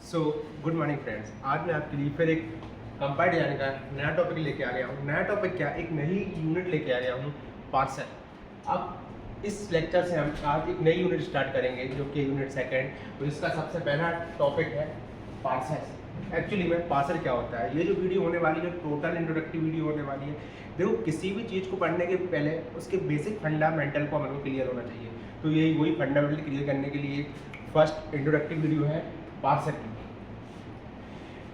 So good morning friends. आज मैं आपके लिए फिर एक कंपाइल डिजाइन का नया टॉपिक लेके आ गया हूँ। नया टॉपिक क्या, एक नई यूनिट लेके आ गया हूँ, पार्सल। अब इस लेक्चर से हम आज एक नई यूनिट स्टार्ट करेंगे जो कि यूनिट सेकंड, और इसका सबसे पहला टॉपिक है पार्सल। एक्चुअली में पार्सल क्या होता है, ये जो वीडियो होने वाली है टोटल इंट्रोडक्टिव वीडियो होने वाली है। देखो, किसी भी चीज़ को पढ़ने के पहले उसके बेसिक फंडामेंटल को हमें क्लियर होना चाहिए। तो यही वही फंडामेंटल क्लियर करने के लिए फर्स्ट इंट्रोडक्टिव वीडियो है पार्सल की।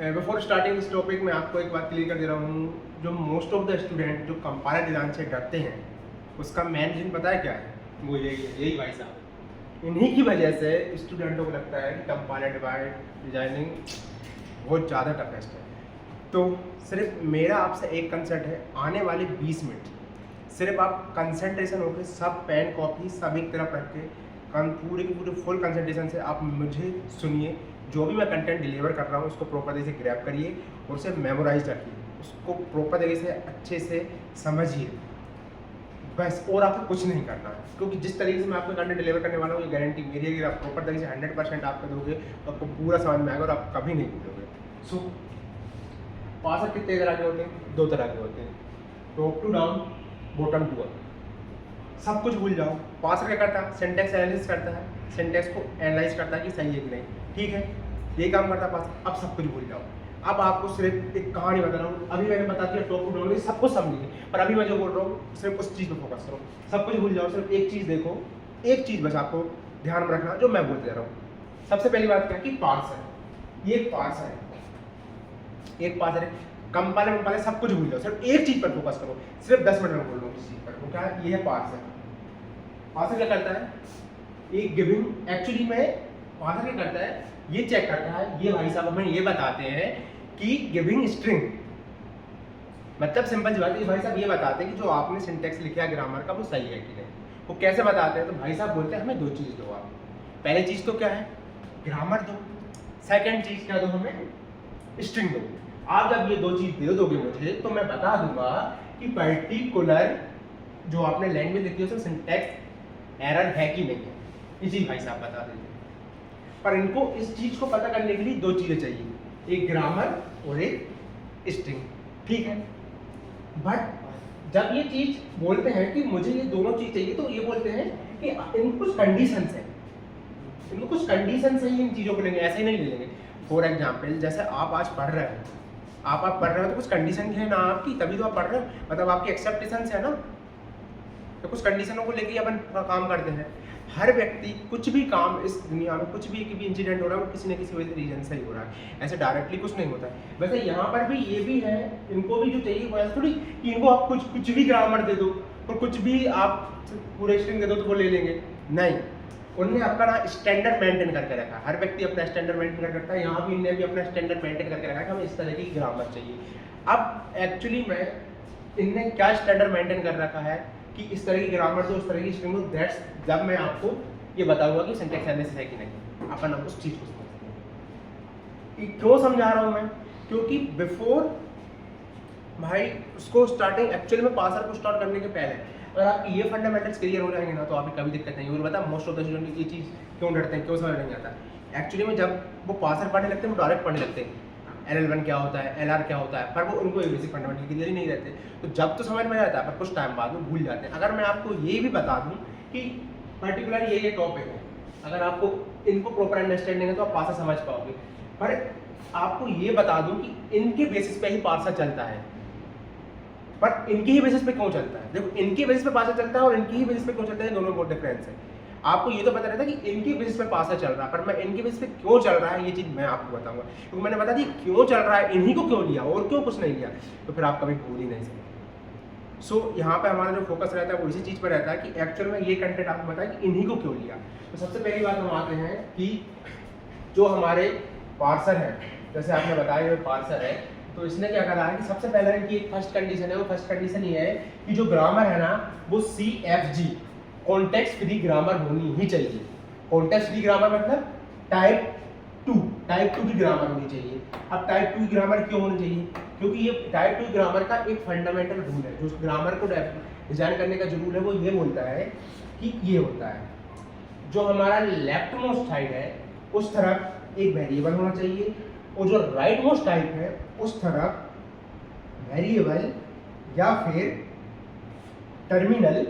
बिफोर स्टार्टिंग इस टॉपिक में आपको एक बात क्लियर कर दे रहा हूँ, जो मोस्ट ऑफ द स्टूडेंट जो कंपाइलर डिजाइन से डरते हैं उसका मेन रीजन पता है क्या है? वो यही भाई साहब, इन्हीं की वजह से स्टूडेंटों को लगता है कि कंपाइलर डिजाइनिंग बहुत ज़्यादा टफेस्ट है। तो सिर्फ मेरा आपसे एक कंसर्ट है, आने वाले 20 मिनट सिर्फ आप कंसंट्रेशन होकर सब पेन कॉपी सब एक तरफ रख के पूरे के पूरे फुल कंसंट्रेशन से आप मुझे सुनिए। जो भी मैं कंटेंट डिलीवर कर रहा हूँ उसको प्रॉपर तरीके से ग्रैब करिए और उसे मेमोराइज रखिए, उसको प्रॉपर तरीके से अच्छे से समझिए बस, और आपको कुछ नहीं करना है। क्योंकि जिस तरीके से मैं आपको कंटेंट डिलीवर करने वाला हूँ, ये गारंटी मेरी है कि आप प्रॉपर तरीके से 100% आप दोगे तो आपको पूरा समझ में आएगा और आप कभी नहीं भूलोगे। सो पार्सर कितने तरह के होते हैं? 2 तरह के होते हैं, top to down, bottom to up. सब कुछ भूल जाओ। पार्सर क्या करता है? सिंटैक्स एनालिसिस करता है, सिंटैक्स को एनालाइज करता है कि सही है कि नहीं, ठीक है, ये काम करता है पार्सर। अब सब कुछ भूल जाओ। अब आपको सिर्फ एक कहानी बता रहा हूँ, अभी मैंने बता दिया टॉप टू डाउन, सब कुछ समझिए, पर अभी मैं जो बोल रहा हूँ सिर्फ उस चीज़ पर फोकस करो। सब कुछ भूल जाओ, सिर्फ एक चीज़ देखो, एक चीज़ बस आपको ध्यान में रखना जो मैं बोलते रहा हूँ। सबसे पहली बात क्या है कि पार्सर, ये पार्सर है, एक पार्सर है। कंपाइलर सब कुछ भूल जाओ, सिर्फ एक चीज़ पर फोकस करो। सिर्फ 10 मिनट में बोल रहा हूँ इस चीज़ पर। वो क्या है? ये है पार्सर। पार्सर क्या करता है? एक गिविंग, एक्चुअली में पार्सर क्या करता है, ये चेक करता है, ये भाई साहब हमें ये बताते हैं कि गिविंग स्ट्रिंग, मतलब सिंपल सी बात है, भाई साहब ये बताते हैं कि जो आपने सिंटैक्स लिखा है ग्रामर का वो सही है कि नहीं। वो कैसे बताते हैं? तो भाई साहब बोलते हैं हमें 2 चीज़ दो आप। पहली चीज़ तो क्या है? ग्रामर दो। सेकंड चीज़ क्या दो? हमें स्ट्रिंग दो। आप जब ये 2 चीज़ दे दोगे मुझे तो मैं बता दूंगा कि पर्टिकुलर जो आपने लैंग्वेज लिखी है उसमें सिंटैक्स एरर है कि नहीं है। ये चीज़ भाई साहब बता देते हैं। पर इनको इस चीज़ को पता करने के लिए 2 चीज़ें चाहिए, एक ग्रामर और एक स्ट्रिंग, ठीक है। बट जब ये चीज़ बोलते हैं कि मुझे ये दोनों चीज़ चाहिए, तो ये बोलते हैं कि इन कुछ कंडीशन है, इनको कुछ कंडीशन से ही इन चीज़ों को लेंगे, ऐसे ही नहीं ले लेंगे। फॉर एग्जाम्पल, जैसे आप आज पढ़ रहे हो, आप पढ़ रहे हो तो कुछ कंडीशन है ना आपकी, तभी तो आप पढ़ रहे हो, मतलब आपकी एक्सेप्टेशन है ना। तो कुछ कंडीशनों को लेके अपन काम करते हैं। हर व्यक्ति कुछ भी काम इस दुनिया में, कुछ भी इंसिडेंट हो रहा है वो किसी न किसी वजह से रीजन से ही हो रहा है, ऐसे डायरेक्टली कुछ नहीं होता है। वैसे यहाँ पर भी ये भी है, इनको भी जो चाहिए वो ऐसा थोड़ी कि इनको आप कुछ भी ग्रामर दे दो और कुछ भी आप पूरे स्ट्रिंग दे दो तो वो ले लेंगे, नहीं। उनने अपना स्टैंडर्ड मेंटेन करके रखा है, हर व्यक्ति अपना स्टैंडर्ड मेंटेन करके रखता है। यहाँ भी इनने भी अपना स्टैंडर्ड मेंटेन करके रखा है कि हमें इस तरह की ग्रामर चाहिए। अब एक्चुअली में इनने क्या स्टैंडर्ड मेंटेन कर रखा है कि इस तरह की ग्रामर दो, इस तरह की स्ट्रिंग दो, दैट्स जब मैं आपको ये बताऊंगा कि सिंटैक्स एनालिसिस है कि नहीं, अपन उस चीज को समझते हैं। क्यों समझा रहा हूं मैं? क्योंकि बिफोर भाई उसको स्टार्टिंग एक्चुअली में पार्सर को स्टार्ट करने के पहले अगर आपकी ये फंडामेंटल्स क्लियर हो जाएंगे ना तो आपकी कभी दिक्कत नहीं होगी। बता मोस्ट ऑफ द स्टूडेंट ये चीज़ क्यों डरते हैं, क्यों समझ नहीं आता। एक्चुअली में जब वो पार्सर पढ़ने लगते हैं वो डायरेक्ट पढ़ने लगते हैं LL1 क्या होता है, LR क्या होता है, पर वो उनको बेसिक फंडामेंटल क्लियर ही नहीं रहते। तो जब तो समझ में आता है पर कुछ टाइम बाद में भूल जाते हैं। अगर मैं आपको ये भी बता दूं कि पर्टिकुलर ये टॉपिक है, अगर आपको इनको प्रॉपर अंडरस्टैंडिंग है तो आप पार्सर समझ पाओगे। पर आपको ये बता दूं कि इनके बेसिस पे ही पार्सर चलता है, पर इनके ही बेसिस पे क्यों चलता है? देखो, इनके बेसिस पे पार्सर चलता है और इनकी ही बेसिस पे क्यों चलता है, दोनों में बहुत डिफरेंस है। आपको ये तो पता रहता है कि इनके बेसिस पे पार्सर चल रहा है, पर मैं इनके बेसिस पे क्यों चल रहा है ये चीज़ मैं आपको बताऊंगा। क्योंकि मैंने बता दी क्यों चल रहा है, इन्हीं को क्यों लिया और क्यों कुछ नहीं लिया, तो फिर आप कभी भूल ही नहीं सकते। सो यहाँ पे हमारा जो फोकस रहता है वो इसी चीज़ पर रहता है कि एक्चुअल में ये कंटेंट आपको बताया कि इन्हीं को क्यों लिया। तो सबसे पहली बात हम आते हैं कि जो हमारे पार्सर है, जैसे आपने बताया ये पार्सर है, तो इसने क्या करा है कि सबसे पहले इनकी एक फर्स्ट कंडीशन है, वो फर्स्ट कंडीशन ये है कि जो ग्रामर है ना वो CFG कॉन्टेक्स्ट फ्री ग्रामर होनी ही चाहिए। कॉन्टेक्स्ट फ्री ग्रामर मतलब टाइप 2 की ग्रामर होनी चाहिए। अब टाइप 2 की ग्रामर क्यों होनी चाहिए? क्योंकि ये टाइप 2 ग्रामर का एक फंडामेंटल रूल है, जो ग्रामर को डिजाइन करने का जो रूल है वो ये बोलता है कि ये होता है जो हमारा लेफ्ट मोस्ट साइड है उस तरफ एक वेरिएबल होना चाहिए, और जो राइट मोस्ट टाइप है उस तरफ वेरिएबल या फिर टर्मिनल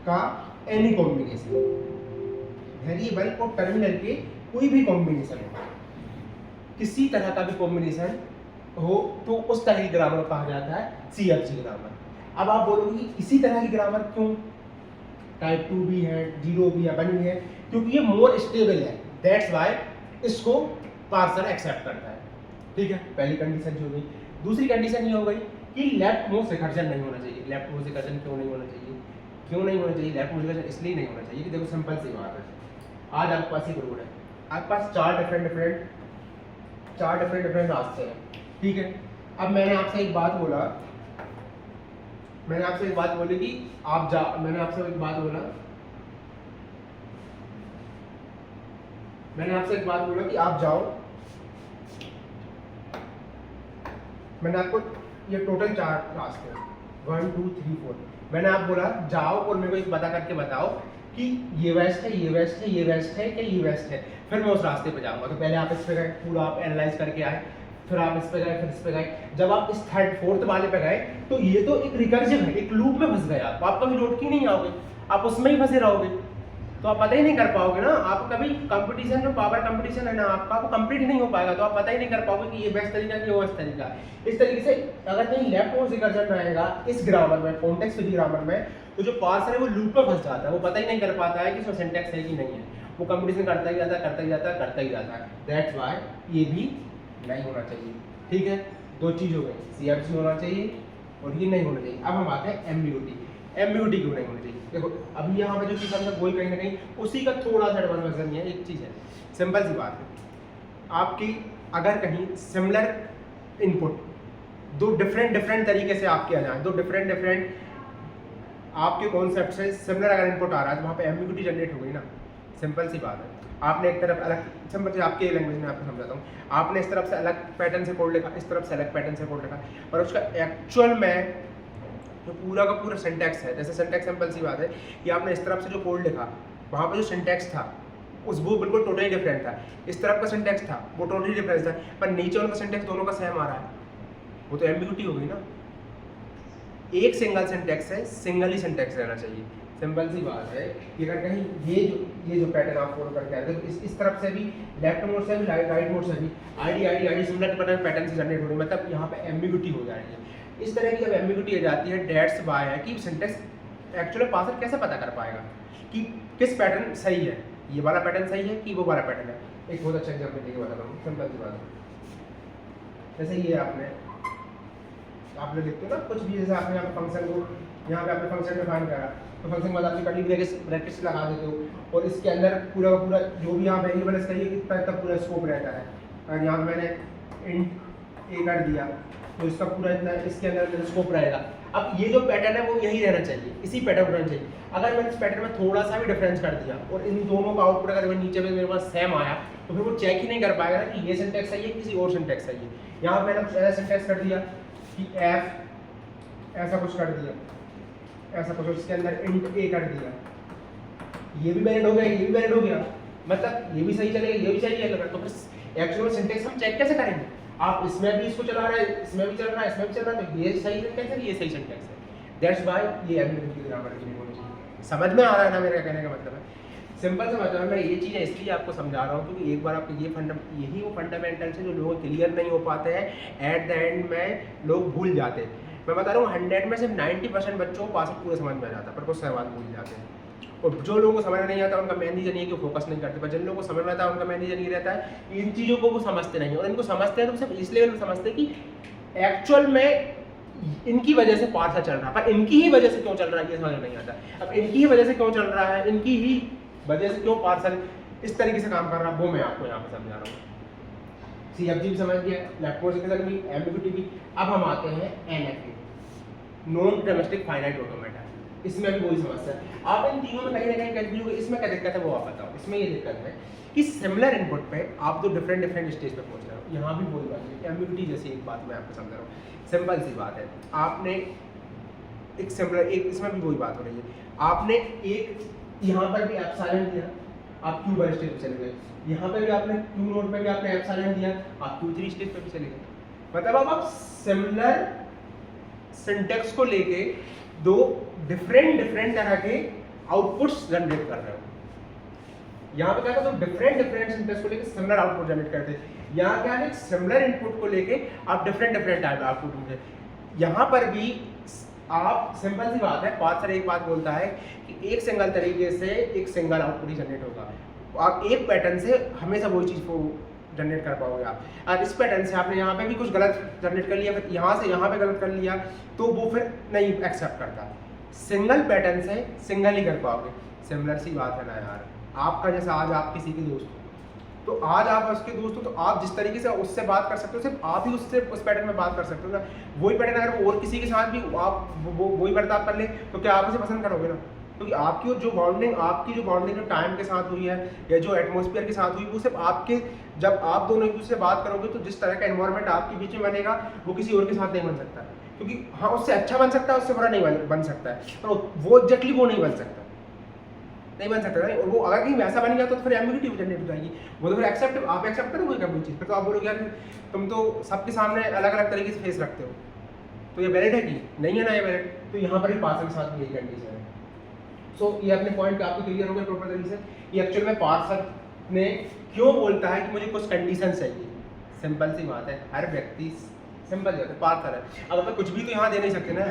का एनी कॉम्बिनेशन, वेरिएबल और टर्मिनल के कोई भी कॉम्बिनेशन हो, किसी तरह का भी कॉम्बिनेशन हो तो उस तरह की ग्रामर कहा जाता है CFG ग्रामर। अब आप बोलोगे इसी तरह की ग्रामर क्यों, टाइप 2 भी है, 0 भी है, 1 भी है, क्योंकि ये मोर स्टेबल है, दैट्स वाई इसको पार्सर एक्सेप्ट करता है। ठीक है, पहली कंडीशन जो हो गई। दूसरी कंडीशन ये हो गई कि लेफ्ट मोस्ट रिकर्जन नहीं होना चाहिए। लेफ्ट मोस्ट रिकर्जन क्यों नहीं होना चाहिए, क्यों नहीं होना चाहिए लेफ्ट मोस्ट रिकर्जन? इसलिए नहीं होना चाहिए कि देखो सिंपल सी बात है, आज आपके पास एक रोड है, आपके पास चार डिफरेंट डिफरेंट रास्ते हैं। ठीक है, अब मैंने आपसे एक बात बोला, मैंने आपसे एक बात बोली कि आप जा मैंने आपसे एक बात बोला मैंने आपसे एक बात बोला कि आप जाओ, मैंने आपको ये टोटल चार रास्ते हैं 1 2 3 4, मैंने आप बोला जाओ और मेरे को एक पता करके बताओ कि ये वेस्ट है, ये वेस्ट है, ये वेस्ट है कि ये वेस्ट है, फिर मैं उस रास्ते पे जाऊंगा। तो पहले आप इस पे गए, पूरा आप एनालाइज करके आए, फिर आप इस पे गए, फिर इस पे गए। जब आप इस थर्ड फोर्थ वाले पे गए तो ये तो एक रिकर्जन है, एक लूप में फंस गए आप कभी लौट के नहीं आओगे, आप उसमें ही फंसे रहोगे, तो आप पता ही नहीं कर पाओगे ना। आप कभी कंपटीशन, जो पावर कंपटीशन है ना आपका, वो कंप्लीट नहीं हो पाएगा, तो आप पता ही नहीं कर पाओगे कि ये बेस्ट तरीका है कि वो बेस्ट तरीका है। इस तरीके से अगर कहीं लेफ्ट मोस्ट रिकर्जन रहेगा इस ग्रामर में, कॉन्टेक्स्ट फ्री ग्रामर में, तो जो पार्सर है वो लूप में फंस जाता है, वो पता ही नहीं कर पाता है कि इसमें सिंटैक्स है कि नहीं है, वो कंपटीशन करता ही जाता है, करता ही जाता है, करता ही जाता है। दैट्स वाई ये भी नहीं होना चाहिए। ठीक है, दो चीज़ हो गई, CFG होना चाहिए और ये नहीं होना चाहिए। अब हम आते हैं एम्बिग्यूटी। एम्बिग्यूटी क्यों नहीं होनी चाहिए? देखो अभी यहाँ पे जो चीज़ हमने बोली कहीं ना कहीं उसी का थोड़ा सा एडवांस वर्जन है। एक चीज़ है, सिंपल सी बात है, आपकी अगर कहीं सिमिलर इनपुट दो डिफरेंट तरीके से आपके आ जाए, दो डिफरेंट आपके कॉन्सेप्ट से सिमिलर अगर इनपुट आ रहा है तो वहाँ पे एम्बिग्यूटी जनरेट हो गई ना। सिंपल सी बात है, आपने एक तरफ अलग, सिंपल से आपके लैंग्वेज में आपको समझाता हूँ, आपने इस तरफ से अलग पैटर्न से कोड लिखा, इस तरफ से अलग पैटर्न से कोड लिखा, और उसका एक्चुअल में जो पूरा का पूरा सिंटैक्स है, जैसे सिंटैक्स सिंपल सी बात है कि आपने इस तरफ से जो कोड लिखा वहाँ पे जो सिंटैक्स था उस वो बिल्कुल टोटली डिफरेंट था, इस तरफ का सिंटैक्स था वो टोटली डिफरेंट था, पर नीचे उनका सिंटैक्स दोनों का सेम आ रहा है, वो तो एम्बिग्यूटी हो गई ना। एक सिंगल सिंटैक्स है, सिंगल ही सिंटैक्स रहना चाहिए। सिंपल सी बात है कि अगर कहीं ये जो पैटर्न आप फॉलो करके आते हो, इस तरफ से भी लेफ्ट मोड से भी राइट मोड से भी आईडी सिमिलर पैटर्न से जनरेट हो रही है, मतलब यहाँ पे एम्बिग्यूटी हो जा रही है। इस तरह की जब एम्बिग्यूटी आ जाती है, दैट्स वाई है कि सिंटैक्स एक्चुअली पार्सर कैसे पता कर पाएगा कि किस पैटर्न सही है, ये वाला पैटर्न सही है कि वो वाला पैटर्न है। एक बहुत अच्छा एग्जाम्पल देके बताता हूँ, सिंपल सी बात है, जैसे ये आप लोग लिखते हो ना कुछ भी, जैसे आपने यहाँ फंक्शन को, यहाँ पे आपने फंक्शन डिफाइन करा, तो फंक्शन के बाद आपने कर्ली ब्रैकेट्स लगा देते हो और इसके अंदर पूरा का पूरा जो भी यहाँ वेरिएबल इसका ये कितना तक पूरा स्कोप रहता है। और यहाँ पे मैंने इंट ए कर दिया तो इसका पूरा इतना इसके अंदर स्कोप रहेगा। अब ये जो पैटर्न है वो यही रहना चाहिए, इसी पैटर्न को रहना चाहिए। अगर मैंने इस पैटर्न में थोड़ा सा भी डिफरेंस कर दिया और इन दोनों का आउटपुट अगर नीचे में मेरे पास सेम आया तो फिर वो चेक ही नहीं कर पाएगा ना कि ये सिंटैक्स सही है किसी और सिंटैक्स सही है। यहाँ मैंने कुछ ऐसा सिंटैक्स कर दिया कि एफ ऐसा कुछ कर दिया, ऐसा कुछ इसके अंदर इंट ए कर दिया, ये भी वैलिड हो गया, ये भी वैलिड हो गया, मतलब ये भी सही चलेगा, ये भी सही चलेगा। तो फिर एक्चुअल सिंटैक्स हम चेक कैसे करेंगे? आप इसमें भी इसको चला रहे हैं, इसमें भी चल रहा है, इसमें भी चल रहा है, तो ये सही सिंटैक्स है, ये सही सिंटैक्स है। दैट्स व्हाई ये एम्बिग्यूटी ग्रामर की नहीं होनी चाहिए। समझ में आ रहा है ना मेरा कहने का मतलब है? सिंपल से मतलब है, मैं ये चीज़ें इसलिए आपको समझा रहा हूँ क्योंकि एक बार आपको यही वो फंडामेंटल्स है जो लोग क्लियर नहीं हो पाते हैं, एट द एंड में लोग भूल जाते हैं। मैं बता रहा हूँ 100 में सिर्फ 90% बच्चों को पास पूरा समझ में आ जाता है, पर कुछ सवाल भूल जाते हैं। और जो लोगों को समझ नहीं आता उनका मेन रीजन ये कि फोकस नहीं करते, पर जिन लोगों को समझ में आता है उनका मेन रीजन ये रहता है इन चीज़ों को वो समझते नहीं, और इनको समझते हैं तो सिर्फ इस लेवल में समझते हैं कि एक्चुअल में इनकी वजह से पार्सर चल रहा है, पर इनकी ही वजह से क्यों चल रहा है ये समझ नहीं आता। अब इनकी ही वजह से क्यों चल रहा है, इनकी ही वजह से क्यों पार्सर इस तरीके से काम कर रहा है, वो मैं आपको यहाँ पे समझा रहा हूँ। CFG भी समझ गया, लेफ्ट मोस्ट रिकर्जन भी, एम्बिग्यूटी भी। अब हम आते हैं NFA, non deterministic finite automata. इसमें भी वही समस्या है, आप इन तीनों में कहीं ना कहीं कंफ्यूज हो। इसमें क्या दिक्कत है वो आप बताओ। इसमें ये दिक्कत है कि सिमिलर इनपुट पे आप तो डिफरेंट स्टेज पे पहुंच रहे हो। यहाँ भी वही बात है, एम्बिग्यूटी जैसी एक बात मैं आपको समझा रहा हूँ। सिंपल सी बात है, आपने एक सिमिलर, एक इसमें भी वही बात हो रही है, आपने एक यहाँ पर भी एप्सिलॉन दिया, आप क्यू बार स्टेज पे चले गए, यहाँ पे भी आपने क्यू नोड पे भी आपने एप्सिलॉन दिया, आप क्यू3 स्टेज पे भी चले गए। मतलब अब आप सिमिलर सिंटेक्स को लेके दो डिफरेंट तरह के आउटपुट्स जनरेट कर रहे हो। यहाँ पे क्या करते हो, डिफरेंट सिंटेक्स को लेके सिमिलर आउटपुट जनरेट करते हैं। यहाँ क्या है, सिमिलर इनपुट को लेके आप डिफरेंट टाइप आउटपुट होंगे। यहाँ पर भी आप सिंपल सी बात है, पार्सर एक बात बोलता है कि एक सिंगल तरीके से एक सिंगल आउटपुट ही जनरेट होगा। आप एक पैटर्न से हमेशा वही चीज़ को जनरेट कर पाओगे आप। और इस पैटर्न से आपने यहाँ पे भी कुछ गलत जनरेट कर लिया, फिर यहाँ से यहाँ पे गलत कर लिया, तो वो फिर नहीं एक्सेप्ट करता। सिंगल पैटर्न से सिंगल ही कर पाओगे। सिमिलर सी बात है ना यार। आपका जैसा आज आप किसी के दोस्त हो, तो आज आप उसके दोस्त हो, तो आप जिस तरीके से उससे बात कर सकते हो, सिर्फ आप ही उससे उस पैटर्न में बात कर सकते हो ना। वही पैटर्न अगर वो और किसी के साथ भी आप वही बर्ताव कर ले, तो क्या आप उसे पसंद करोगे ना? क्योंकि आपकी जो बॉन्डिंग जो टाइम के साथ हुई है या जो एटमॉस्फेयर के साथ हुई, वो सिर्फ आपके, जब आप दोनों एक दूसरे से बात करोगे, तो जिस तरह का एनवायरनमेंट आपके बीच में बनेगा, वो किसी और के साथ नहीं बन सकता। क्योंकि हाँ, उससे अच्छा बन सकता है, उससे बुरा नहीं बन सकता है, और वो एग्जैक्टली वो नहीं बन सकता नहीं। और वो अगर कहीं वैसा बन गया तो फिर एम्बिग्यूटी जनरेट हो जाएगी। वो तो फिर आप एक्सेप्ट करोगे कभी चीज़, फिर तो आप बोलोगे यार तुम तो सबके सामने अलग अलग तरीके से फेस रखते हो, तो ये वैलिड है कि नहीं है ना ये वैलिड। तो यहाँ पर भी पार्सर के साथ यही कंडीशन है। सो ये अपने पॉइंट आपको क्लियर हो गए प्रॉपर तरीके से। ये एक्चुअल में पार्सर ने क्यों बोलता है कि मुझे कुछ कंडीशन चाहिए। सिंपल सी बात है, हर व्यक्ति सिंपल बात है, पार्सर है। अब हमें कुछ भी तो यहाँ दे नहीं सकते ना,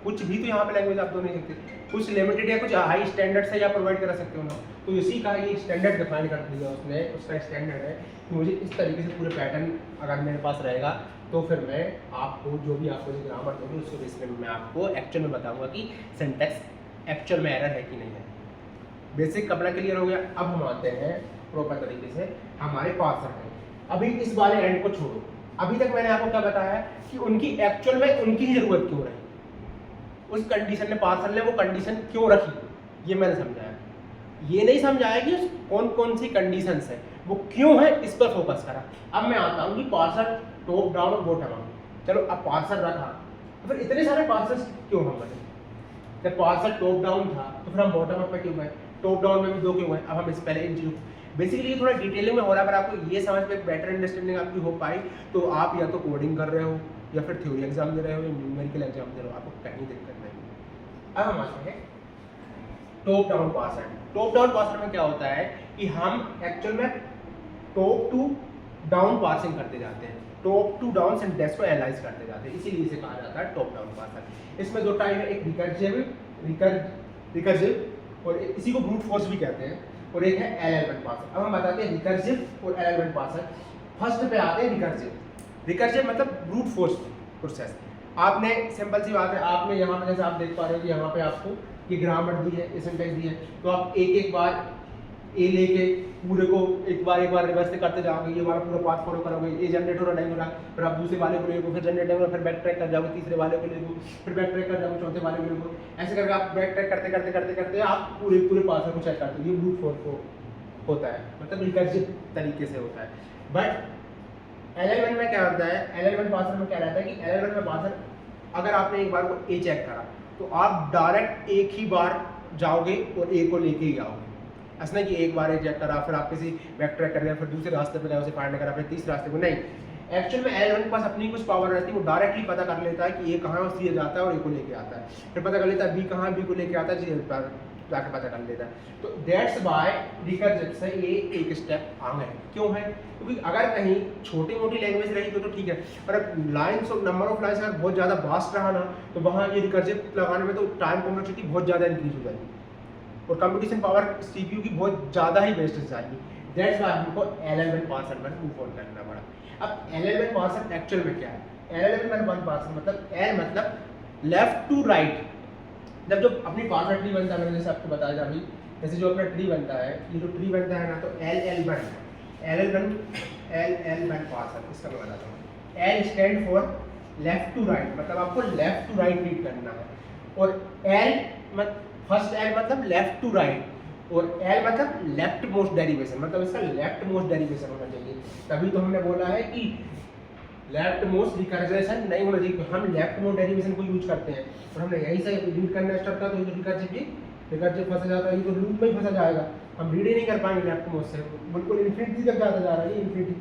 कुछ भी तो यहाँ पे लैंग्वेज आप दो नहीं सकते, कुछ लिमिटेड या कुछ हाई स्टैंडर्ड से या प्रोवाइड करा सकते हो ना। तो इसी का ये स्टैंडर्ड डिफाइन कर दिया उसने, उसका स्टैंडर्ड है कि मुझे इस तरीके से पूरे पैटर्न अगर मेरे पास रहेगा, तो फिर मैं आपको जो भी आपको ग्रामर दोगे उसके बेस पे मैं आपको एक्चुअल में बताऊंगा कि सिंटैक्स एक्चुअल में एरर है कि नहीं है। बेसिक अपना क्लियर हो गया। अब हम आते हैं प्रॉपर तरीके से हमारे पार्सर है। अभी इस वाले एंड को छोड़ो, अभी तक मैंने आपको क्या बताया कि उनकी एक्चुअल में उनकी ही जरूरत क्यों रही, उस कंडीशन ने पार्सर ने वो कंडीशन क्यों रखी, ये मैंने समझाया। ये नहीं समझाया कि कौन कौन सी कंडीशंस है, वो क्यों है, इस पर फोकस करा। अब मैं आता हूँ कि पार्सर टॉप डाउन और बॉटम अप। चलो अब पार्सर रखा, तो फिर इतने सारे पार्सर्स क्यों हम बने? जब पार्सर टॉप डाउन था तो फिर हम बॉटम अप में क्यों गए? टॉप डाउन में भी दो क्यों गए? अब हम इस पहले इन चीज़ों, बेसिकली ये थोड़ा डिटेलिंग में हो रहा है। अगर आपको ये समझ में बेटर अंडरस्टैंडिंग आपकी हो पाई, तो आप या तो कोडिंग कर रहे हो या फिर थ्योरी एग्जाम दे रहे हो या न्यूमेरिकल एग्जाम दे रहे हो, आपको कहीं दिक्कत नहीं। अब हम आते हैं top down parser. Top down parser में क्या होता है कि हम एक्चुअल में टॉप टू डाउन पार्सिंग करते जाते हैं, टॉप टू डाउन सिंटैक्स को एनालाइज करते जाते हैं, इसीलिए इसे कहा जाता है टॉप डाउन पार्सर। इसमें दो टाइप है, एक रिकर्सिव और इसी को ब्रूट फोर्स भी कहते हैं, और एक है LL1 पार्सर। अब हम बताते हैं रिकर्सिव और LL1 पार्सर। फर्स्ट पे आते हैं रिकर्सिव। रिकर्सिव मतलब ब्रूट फोर्स प्रोसेस। आपने सिंपल सी बात है, आपने यहाँ पे जैसे आप देख पा रहे हो कि यहाँ पे आपको ये ग्रामर दी है, ये सिंटैक्स दी है, तो आप एक एक बार ए लेके पूरे को एक बार रिवर्स से करते जाओगे, ये वाला पूरा पाथ फॉलो करोगे, ये जनरेट हो रहा नहीं हो रहा, फिर आप दूसरे वाले को ले लो, फिर जनरेट हो रहा, फिर बैक ट्रैक कर जाओगे, तीसरे वाले को ले लो, फिर बैक ट्रैक कर जाओगे, चौथे वाले को ले लो। ऐसे करके आप बैक ट्रैक करते आप पूरे पार्सर को चेक करते हो। ये ब्रूट फोर्स को होता है, मतलब रिकर्सिव तरीके से होता है। बट LL1 में क्या होता है, LL1 पार्सर में क्या रहता है कि LL1 में पार्सर अगर आपने एक बार को ए चेक करा, तो आप डायरेक्ट एक ही बार जाओगे और ए को लेके ही आओगे। ऐसा नहीं कि एक बार चेक करा, फिर आप किसी बैक ट्रैक कर रहे हैं, फिर दूसरे रास्ते पे गए, उसे फाइंड करा, फिर तीसरे रास्ते को, नहीं। एक्चुअल में LL1 के पास अपनी कुछ पावर रहती है, वो डायरेक्टली पता कर लेता है कि ए कहाँ है, सी जाता है और ए को लेके आता है, फिर पता कर लेता है बी कहाँ, बी को लेके आता है, सी जाकर पता कर लेता है। तो दैट्स वाई रिकर्सिव से ये एक स्टेप आगे है। क्यों है? क्योंकि अगर कहीं छोटी मोटी लैंग्वेज रही तो ठीक है, पर लाइन्स और नंबर ऑफ लाइन्स अगर बहुत ज़्यादा वास्ट रहा ना, तो वहाँ ये रिकर्सिव लगाने में तो टाइम कॉम्प्लेक्सिटी बहुत ज़्यादा इंक्रीज हो जाएगी और कंप्यूटेशन पावर CPU की बहुत ज़्यादा ही वेस्ट हो जाएगी। दैट्स वाई हमको LL1 पार्सर पर मूव ऑन करना पड़ा। अब LL1 पार्सर एक्चुअल में क्या है? LL1 पार्सर मतलब L मतलब लेफ्ट टू राइट। जब जो अपनी पार्सर ट्री बनता है, मैंने जैसे आपको बताया अभी, जैसे जो अपना ट्री बनता है, ये जो ट्री बनता है ना, तो LL1 पार्सर, इसका मैं बताता हूँ। L stand for left to right, मतलब आपको लेफ्ट टू राइट रीड करना है, और L फर्स्ट L मतलब लेफ्ट टू राइट, और L मतलब लेफ्ट मोस्ट डेरिवेशन, मतलब इसका लेफ्ट मोस्ट डेरिवेशन होना चाहिए। तभी तो हमने बोला है कि लेफ्ट मोस्ट रिकर्जन नहीं होना चाहिए, हम लेफ्ट मोस्ट डेरिवेशन को यूज करते हैं, और हमने यही से रीड करना स्टार्ट किया, तो रिकर्सिव फंसा जाता है, ये तो लूप में ही फंसा जाएगा। हम रीड ही नहीं कर पाएंगे लेफ्ट मोस्ट से, बिल्कुल इन्फिनिटी तक जाता जा रहा है ये इन्फिनिटी,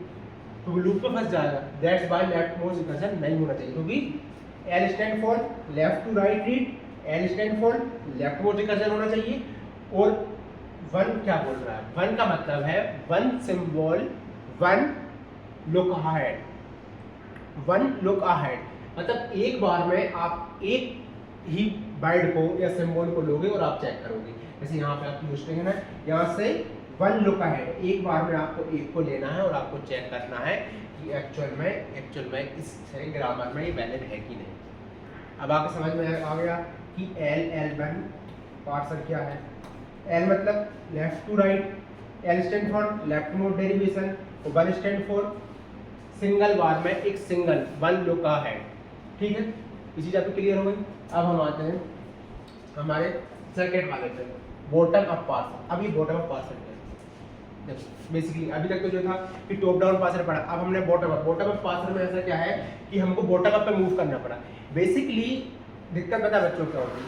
तो लूप में फंस जाएगा। That's why left most recursion नहीं होना चाहिए, क्योंकि L stand for left to right read, L stand for left most recursion होना चाहिए। और वन क्या बोल रहा है, वन का मतलब है one symbol one look ahead, one look ahead मतलब एक बार में आप एक ही बाइट को या सिंबल को लोगे और आप चेक करोगे। जैसे यहाँ पे आपकी लिस्टिंग है ना, यहाँ से वन लुक अहेड, एक बार में आपको एक को लेना है और आपको चेक करना है कि एक्चुअल में इस ग्रामर में ये वैलिड है कि नहीं। अब आपको समझ में आ गया कि L1 पार्सर क्या है। L मतलब left to right, L stand for left most derivation, और वन स्टैंड फॉर सिंगल बार में एक सिंगल वन लुक अहेड। ठीक है, ये चीज़ आपको क्लियर हो गई। अब हम आते हैं हमारे सेकंड वाले पे, बॉटम अप पार्सर। अब ये बॉटम अप पार्सर है, देखो बेसिकली अभी तक तो जो था कि टॉप डाउन पार्सर पढ़ा, अब हमने बॉटम अप पार्सर में ऐसा क्या है कि हमको बॉटम अप पे मूव करना पड़ा। बेसिकली दिक्कत पता है बच्चों क्या होती है,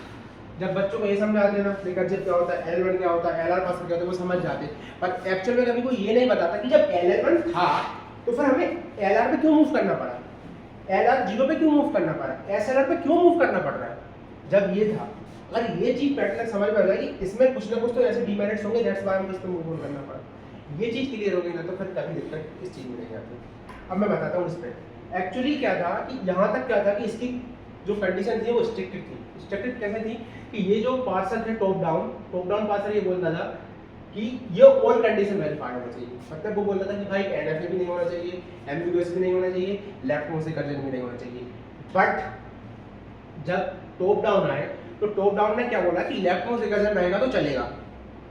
जब बच्चों को ये समझाते हैं ना रिकर्सिव क्या होता है, L1 क्या होता है, LR पार्सर क्या होता है, वो समझ जाते, पर एक्चुअल में कभी कोई ये नहीं बताता कि जब L1 था तो फिर हमें LR पे क्यों मूव करना पड़ा, LR 0 पे क्यों मूव करना पड़ा, SLR पे क्यों मूव करना पड़ रहा है जब ये था। अगर ये चीज पैटर्न समझ में आ जाएगी, इसमें कुछ ना कुछ तो ऐसे डिमेरिट्स होंगे, दैट्स व्हाई हमको इस पे मूव करना पड़ा। ये चीज क्लियर हो गई ना, तो फिर कभी दिक्कत इस चीज में नहीं आती। अब मैं बताता हूँ इस पे एक्चुअली क्या था कि यहाँ तक क्या था कि इसकी जो कंडीशन थी वो स्ट्रिक्टेड थी। स्ट्रिक्टेड कैसे थी कि ये जो पार्सर थे टॉप डाउन पार्सर ये बोलता था कि ये ऑल कंडीशन वेरीफाई होना चाहिए, मतलब वो बोलता था कि भाई NFA भी नहीं होना चाहिए, एम्बिगुअस भी नहीं होना चाहिए, लेफ्ट मोस्ट रिकर्जन भी नहीं होना चाहिए। बट जब टॉप डाउन आए तो टॉप डाउन ने क्या बोला कि लेफ्ट मोस्ट रिकर्जन रहेगा तो चलेगा,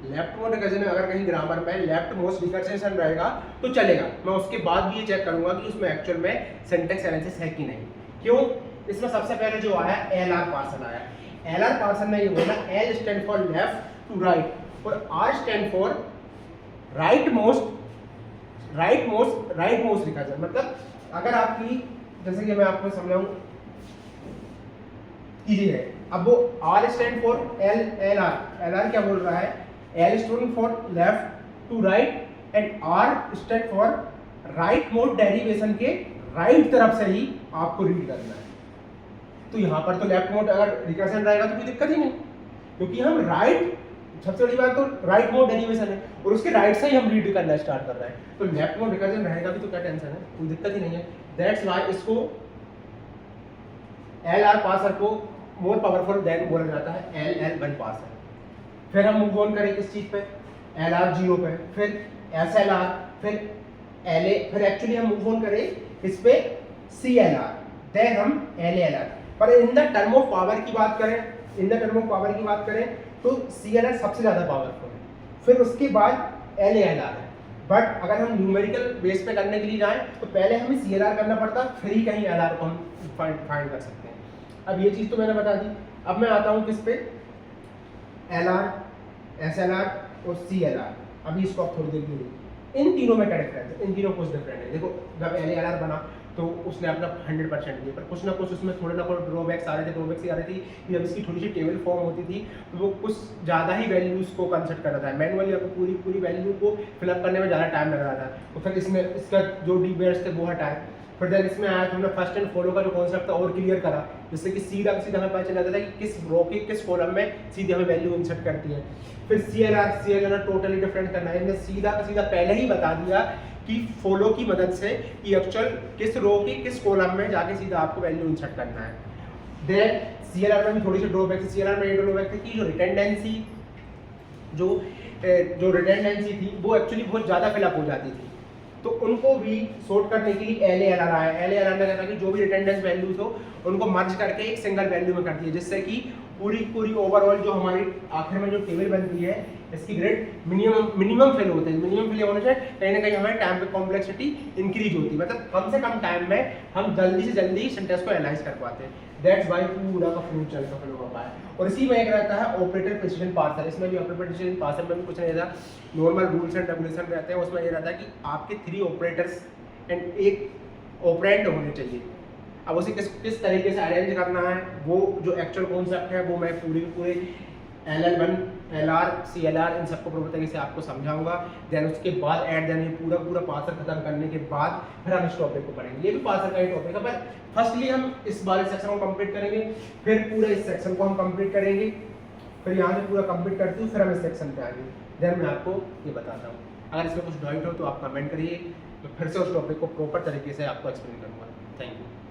लेफ्ट मोस्ट रिकर्जन में अगर कहीं ग्रामर में लेफ्ट मोस्ट रिकर्जन रहेगा तो चलेगा, मैं उसके बाद भी ये चेक करूंगा कि उसमें एक्चुअल में सिंटैक्स एनालिसिस है कि नहीं। क्यों, इसमें सबसे पहले जो आया LR पार्सन आया, LR पार्सन ने ये बोला L stand for left to right और R stand for right most recursion. मतलब अगर आपकी जैसे कि मैं आपको समझाऊं इजी है, अब वो R स्टैंड फॉर LR क्या बोल रहा है, L stand for left to right and R stand for right most derivation के राइट तरफ से ही आपको रीड करना है। तो यहाँ पर तो लेफ्ट मोड अगर रिकर्सन रहेगा तो कोई दिक्कत ही नहीं, क्योंकि हम राइट, सबसे बड़ी बात तो राइट मोड डेरिवेशन है और उसके राइट से ही हम रीड करना स्टार्ट कर रहे हैं, तो लेफ्ट मोड रिकर्सन रहेगा भी तो क्या टेंशन है, कोई दिक्कत ही नहीं है। दैट्स व्हाई इसको LR पार्सर को मोर पावरफुल देन बोला जाता है LL1 पार्सर। फिर हम मूव ऑन करें किस चीज पे, LR 0 पे, फिर SLR, फिर LA, फिर एक्चुअली हम मूव ऑन करें इस पे CLR, देन हम LALR। पर in the term of power की बात करें, तो CLR सबसे ज़्यादा पावरफुल है, फिर उसके बाद LALR है। बट अगर हम न्यूमेरिकल बेस पे करने के लिए जाएं तो पहले हमें CLR करना पड़ता, फिर ही कहीं LR को हम फाइंड कर सकते हैं। अब ये चीज़ तो मैंने बता दी। अब मैं आता हूँ किस पे, LR, SLR और CLR। अभी इसको आप थोड़ी देर के इन तीनों में क्या डिफरेंस है, इन तीनों कुछ डिफरेंट है। देखो जब LALR बना तो उसने अपना 100% दिया, पर कुछ ना कुछ उसमें थोड़े ना कुछ ड्रॉबैक्स आ रहे थे। ड्रॉबैक्स ये आ रही थी कि जब इसकी थोड़ी सी टेबल फॉर्म होती थी तो वो कुछ ज़्यादा ही वैल्यूज़ को कंसिडर कर रहा था, मैनुअली आपको पूरी वैल्यू को फिलअप करने में ज़्यादा टाइम लग रहा था। तो फिर इसमें इसका जो डीबेट्स थे वो हटाए, फिर देन इसमें आया तो हमने फर्स्ट एंड फॉलो का जो कॉन्सेप्ट था और क्लियर करा, जिससे कि सीधा हमें पता चल जाता था कि किस रो की किस कॉलम में सीधे हमें वैल्यू इंसर्ट करती है। फिर CLR टोटली डिफरेंट करना है, हमने सीधा का सीधा पहले ही बता दिया कि फॉलो की मदद से कि एक्चुअल किस रो की किस कॉलम में जाके सीधा आपको वैल्यू इंसर्ट करना है। देन CLR में भी थोड़ी सी ड्रॉबैक थी। CLR में ये ड्रॉबैक थी कि जो रिटेंडेंसी थी वो एक्चुअली बहुत ज़्यादा फिलअप हो जाती थी, तो उनको भी सॉर्ट करने के लिए LALR आया। LALR ने कहता कि जो भी रिटेंडेंस वैल्यूज हो उनको मर्ज करके एक सिंगल वैल्यू में कर दिए, जिससे कि पूरी ओवरऑल जो हमारी आखिर में जो टेबल बनती है इसकी ग्रेड मिनिमम फिल होते हैं। मिनिमम फिल होने से कहीं ना कहीं हमारे टाइम पे कॉम्प्लेक्सिटी इंक्रीज होती है, मतलब कम से कम टाइम में हम जल्दी से जल्दी सेंटेंस को एनालाइज कर पाते हैं। दैट्स व्हाई पूरा का फ्लू चल का फ्लो हो पाया। और इसी में एक रहता है ऑपरेटर प्रिसिजन पार्सर। इसमें भी ऑपरेटर प्रिसिजन पार्सर में भी कुछ नहीं रहता, नॉर्मल रूल्स एंड रेगुलेशन रहते हैं। उसमें ये रहता है कि आपके 3 ऑपरेटर्स एंड एक ऑपरेंड होने चाहिए। अब उसे किस तरीके से अरेंज करना है, वो जो एक्चुअल कॉन्सेप्ट है वो मैं पूरे LL1 LR CLR इन सबको प्रॉपर तरीके से आपको समझाऊंगा। देन उसके बाद एट देन ये पूरा पार्सर खत्म करने के बाद फिर हम इस टॉपिक को पढ़ेंगे। ये भी पार्सर का ही टॉपिक है, पर फर्स्टली हम इस वाले सेक्शन को कंप्लीट करेंगे, फिर पूरा इस सेक्शन को हम कंप्लीट करेंगे, फिर यहाँ से पूरा कंप्लीट करते हुए फिर हम इस सेक्शन पे आएंगे। देन मैं आपको ये बताता हूँ। अगर इसमें कुछ डाउट हो तो आप कमेंट करिए, तो फिर से उस टॉपिक को प्रॉपर तरीके से आपको एक्सप्लेन करूँगा। Thank you.